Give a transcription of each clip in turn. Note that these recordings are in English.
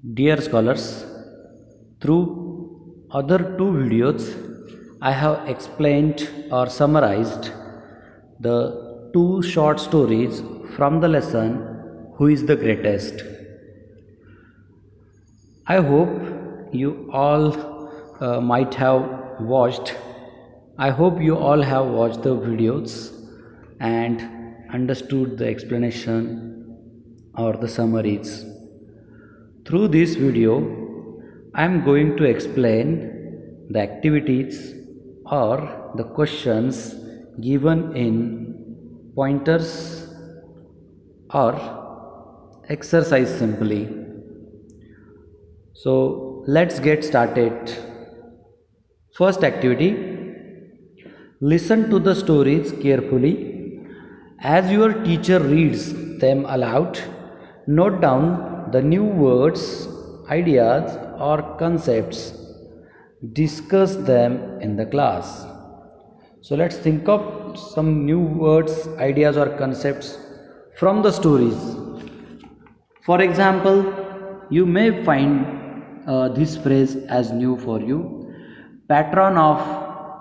Dear scholars, through other two videos, I have explained or summarized the two short stories from the lesson Who is the Greatest. I hope you all might have watched. I hope you all have watched the videos and understood the explanation or the summaries. Through this video, I am going to explain the activities or the questions given in pointers or exercise simply. So let's get started. First activity, listen to the stories carefully. As your teacher reads them aloud, note down the new words, ideas, or concepts. Discuss them in the class. So let's think of some new words, ideas, or concepts from the stories. For example, you may find this phrase as new for you: patron of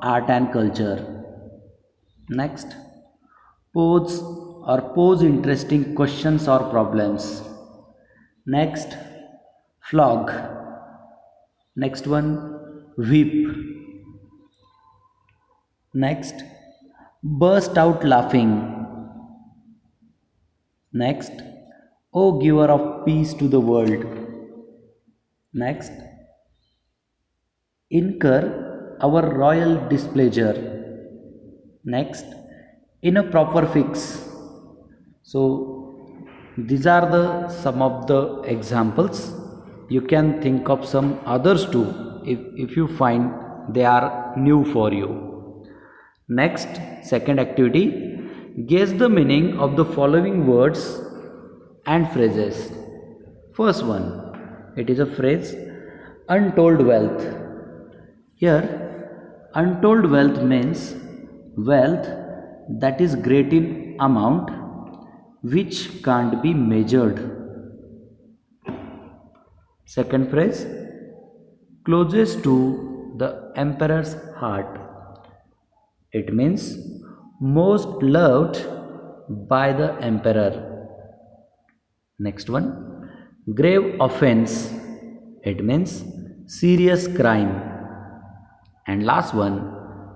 art and culture. Next, pose interesting questions or problems. Next, flog. Next one, whip. Next, burst out laughing. Next, O giver of peace to the world. Next, incur our royal displeasure. Next, in a proper fix. So these are the some of the examples. You can think of some others too if you find they are new for you. Next, second activity, guess the meaning of the following words and phrases. First one, it is a phrase untold wealth. Here, untold wealth means wealth that is great in amount which can't be measured. Second phrase, closest to the emperor's heart. It means most loved by the emperor. Next one, grave offense. It means serious crime. And last one,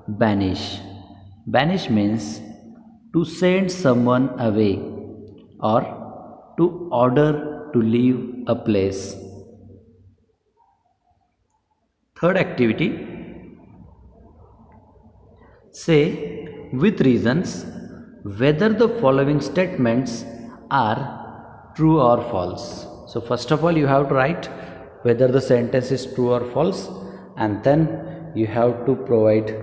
banish. Banish means to send someone away or to order to leave a place. Third activity, say with reasons whether the following statements are true or false. So first of all you have to write whether the sentence is true or false, and then you have to provide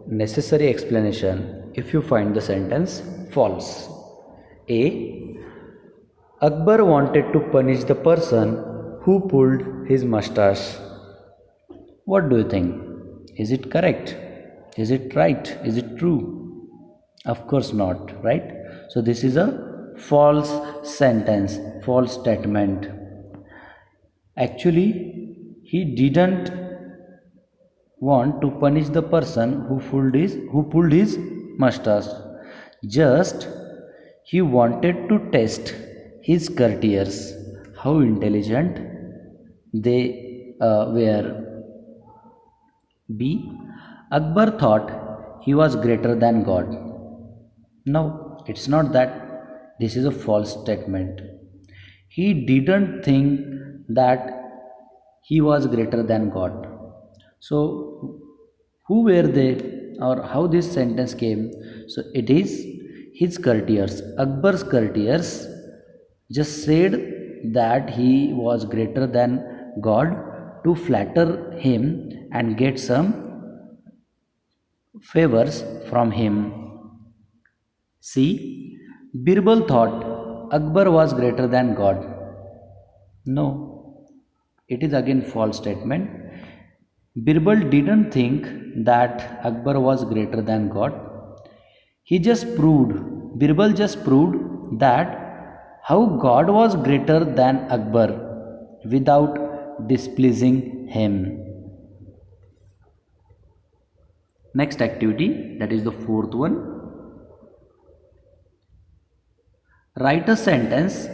necessary explanation if you find the sentence false. A. Akbar wanted to punish the person who pulled his mustache. What do you think? Is it correct? Is it right? Is it true? Of course not, right? So this is a false sentence, false statement. Actually, he didn't want to punish the person who pulled his mustache. Just he wanted to test his courtiers, how intelligent they were. B. Akbar thought he was greater than God. No, it's not that. This is a false statement. He didn't think that he was greater than God. So, who were they or how this sentence came? So, it is his courtiers. Akbar's courtiers just said that he was greater than God to flatter him and get some favors from him. See, Birbal thought Akbar was greater than God. No, it is again false statement. Birbal didn't think that Akbar was greater than God. Birbal just proved that how God was greater than Akbar without displeasing him. Next activity, that is the fourth one. Write a sentence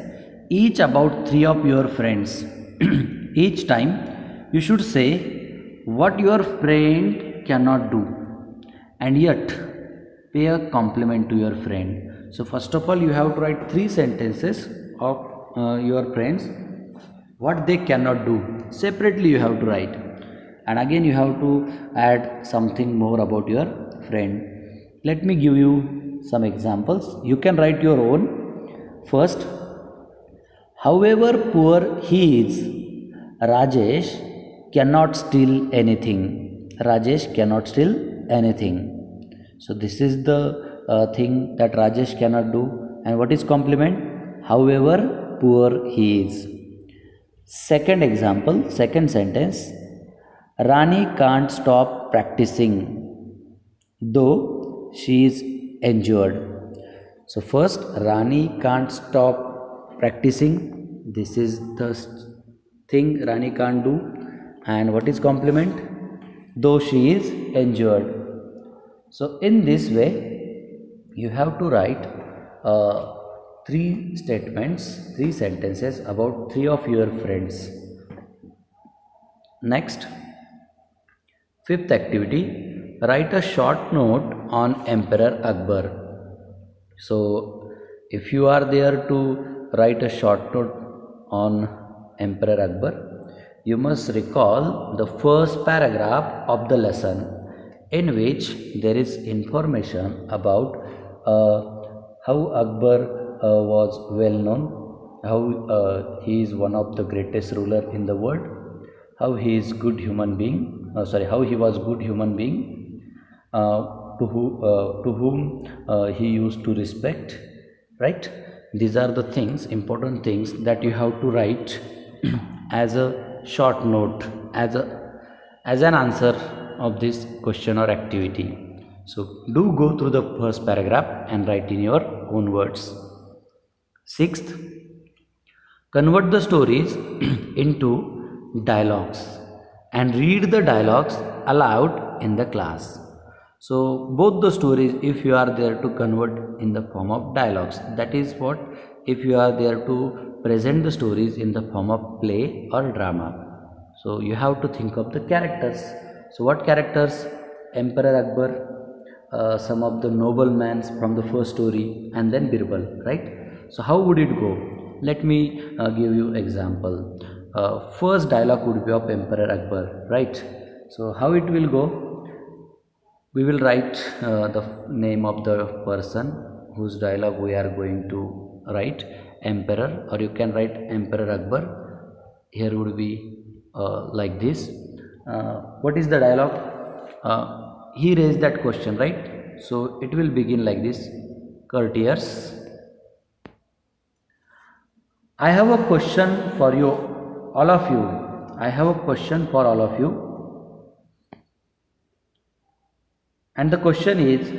each about three of your friends. Each time you should say what your friend cannot do and yet pay a compliment to your friend. So first of all you have to write three sentences of your friends, what they cannot do. Separately you have to write, and again you have to add something more about your friend. Let me give you some examples. You can write your own. First, however poor he is, Rajesh cannot steal anything. Rajesh cannot steal anything. So this is the thing that Rajesh cannot do. And what is complement? However poor he is. Second example, second sentence. Rani can't stop practicing, though she is injured. So first, Rani can't stop practicing. This is the thing Rani can't do. And what is complement? Though she is injured. So in this way, you have to write three statements, three sentences about three of your friends. Next, fifth activity, write a short note on Emperor Akbar. So if you are there to write a short note on Emperor Akbar, you must recall the first paragraph of the lesson, in which there is information about how Akbar was well known, how he is one of the greatest ruler in the world, how he is good human being, how he was good human being, to whom he used to respect, right? These are the things, important things that you have to write as a short note, as an answer of this question or activity. So do go through the first paragraph and write in your own words. Sixth, convert the stories into dialogues and read the dialogues aloud in the class. So both the stories, if you are there to convert in the form of dialogues, that is what, if you are there to present the stories in the form of play or drama. So you have to think of the characters. So what characters? Emperor Akbar, some of the noblemen from the first story, and then Birbal, right? So how would it go? Let me give you example. First dialogue would be of Emperor Akbar, right? So how it will go? We will write the name of the person whose dialogue we are going to write, Emperor, or you can write Emperor Akbar. Here would be like this. What is the dialogue? He raised that question, right? So it will begin like this. Courtiers, I have a question for you, all of you. I have a question for all of you. And the question is,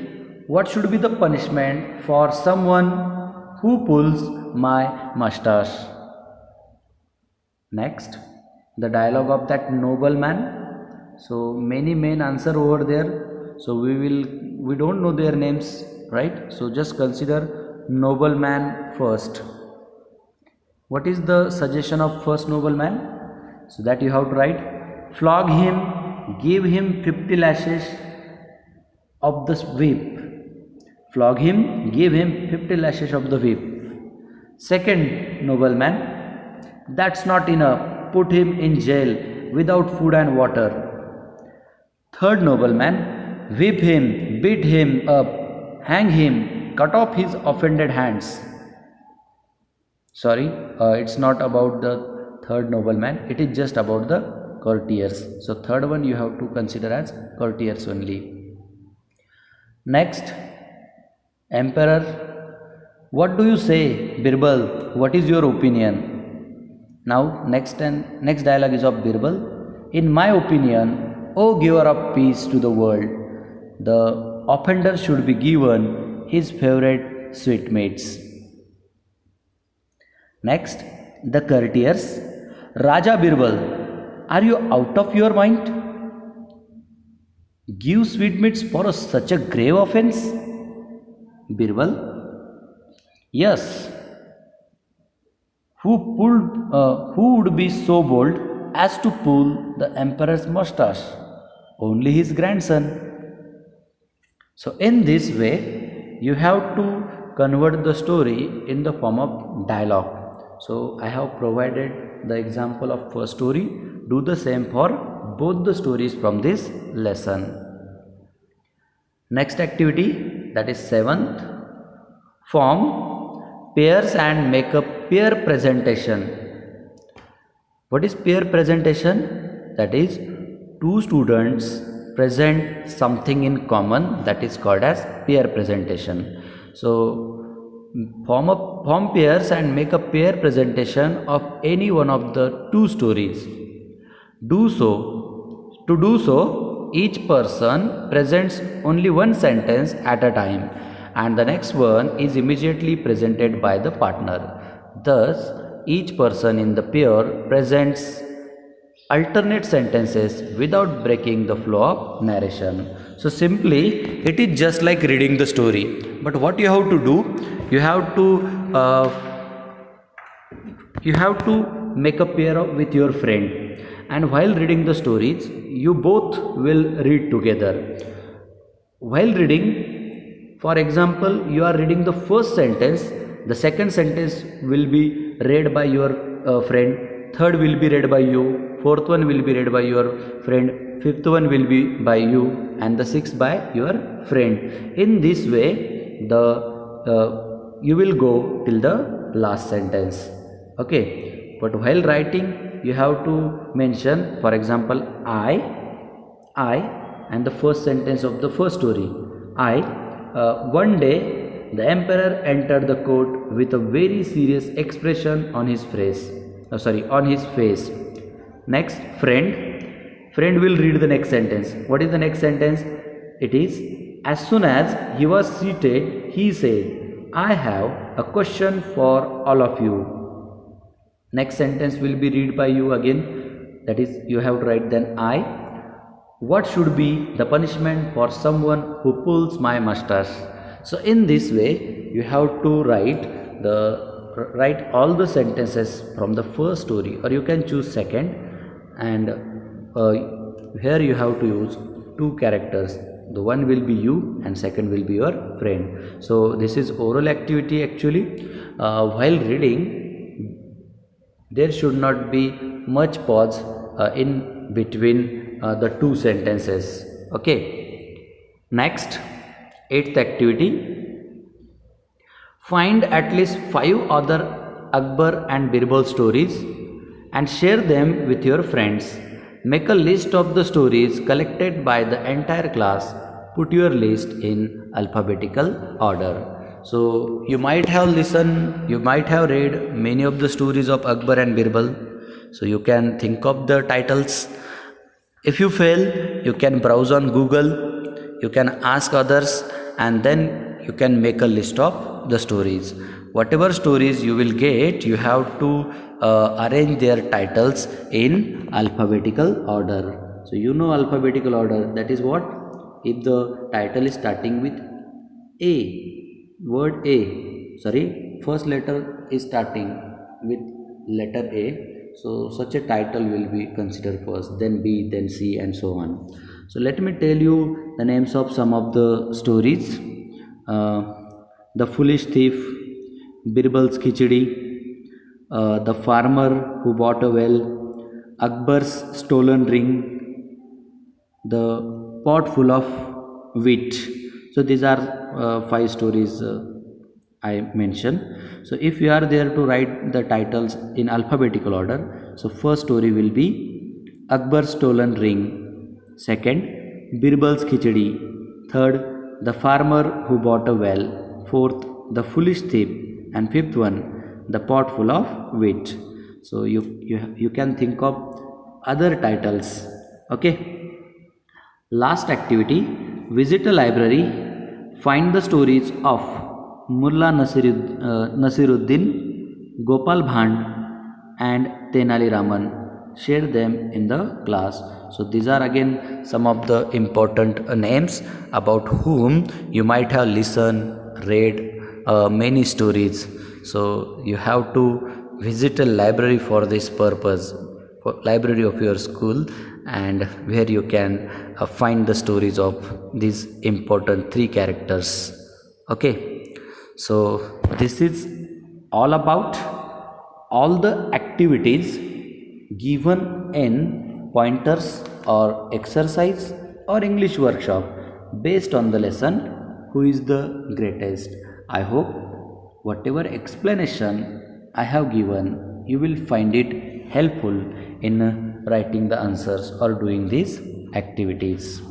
what should be the punishment for someone who pulls my mustache? Next, the dialogue of that nobleman. So many men answer over there. So we don't know their names, right? So just consider nobleman first. What is the suggestion of first nobleman? So that you have to write, flog him, give him 50 lashes of the whip. Flog him, give him 50 lashes of the whip. Second nobleman, that's not enough, put him in jail without food and water. Third nobleman, whip him, beat him up, hang him, cut off his offended hands. Sorry, it's not about the third nobleman, it is just about the courtiers. So third one you have to consider as courtiers only. Next, Emperor, what do you say, Birbal? What is your opinion? Now, next dialogue is of Birbal. In my opinion, O giver of peace to the world, the offender should be given his favorite sweetmeats. Next, the courtiers. Raja Birbal, Are you out of your mind? Give sweetmeats for such a grave offense? Birbal: Yes. Who would be so bold as to pull the emperor's mustache? Only his grandson. So in this way, you have to convert the story in the form of dialogue. So I have provided the example of first story. Do the same for both the stories from this lesson. Next activity, that is 7th. Form pairs and make a pair presentation. What is pair presentation? That is, two students present something in common, that is called as pair presentation. So form pairs and make a pair presentation of any one of the two stories. To do so, each person presents only one sentence at a time, and the next one is immediately presented by the partner. Thus, each person in the pair presents alternate sentences without breaking the flow of narration. So simply, it is just like reading the story. But what you have to do, you have to make a pair with your friend, and while reading the stories, you both will read together. While reading, for example, you are reading the first sentence, the second sentence will be read by your friend, third will be read by you, fourth one will be read by your friend, fifth one will be by you, and the sixth by your friend. In this way, you will go till the last sentence. Okay, but while writing, you have to mention, for example, I, and the first sentence of the first story. One day, the emperor entered the court with a very serious expression on his face. Next, friend will read the next sentence. What is the next sentence? It is, as soon as he was seated, he said, I have a question for all of you. Next sentence will be read by you again. That is, you have to write then I. What should be the punishment for someone who pulls my mustache? So in this way, you have to write all the sentences from the first story, or you can choose second, and here you have to use two characters. The one will be you and second will be your friend. So this is oral activity actually. While reading, there should not be much pause in between the two sentences. Okay. Next, 8th activity. Find at least 5 other Akbar and Birbal stories and share them with your friends. Make a list of the stories collected by the entire class. Put your list in alphabetical order. So you might have read many of the stories of Akbar and Birbal. So you can think of the titles. If you fail, you can browse on Google, you can ask others, and then you can make a list of the stories. Whatever stories you will get, you have to arrange their titles in alphabetical order. So you know alphabetical order, that is what? If the title is starting with first letter is starting with letter A, so such a title will be considered first, then B, then C, and so on. So let me tell you the names of some of the stories. The Foolish Thief, Birbal's Khichdi, The Farmer Who Bought a Well, Akbar's Stolen Ring, The Pot Full of Wheat. So these are 5 stories I mentioned. So if you are there to write the titles in alphabetical order, so first story will be Akbar's Stolen Ring, second Birbal's Khichdi, third The Farmer Who Bought a Well, fourth The Foolish Thief, and fifth one The Pot Full of Wheat. So you can think of other titles. Okay. Last activity, visit a library, find the stories of Mulla Nasiruddin, Gopal Bhand, and Tenali Raman. share them in the class. So these are again some of the important names about whom you might have listened, read many stories. So you have to visit a library for this purpose, for library of your school, and where you can find the stories of these important three characters. Okay, so this is all about all the activities given in pointers or exercise or English workshop based on the lesson who is the greatest. I hope whatever explanation I have given, you will find it helpful in writing the answers or doing these activities.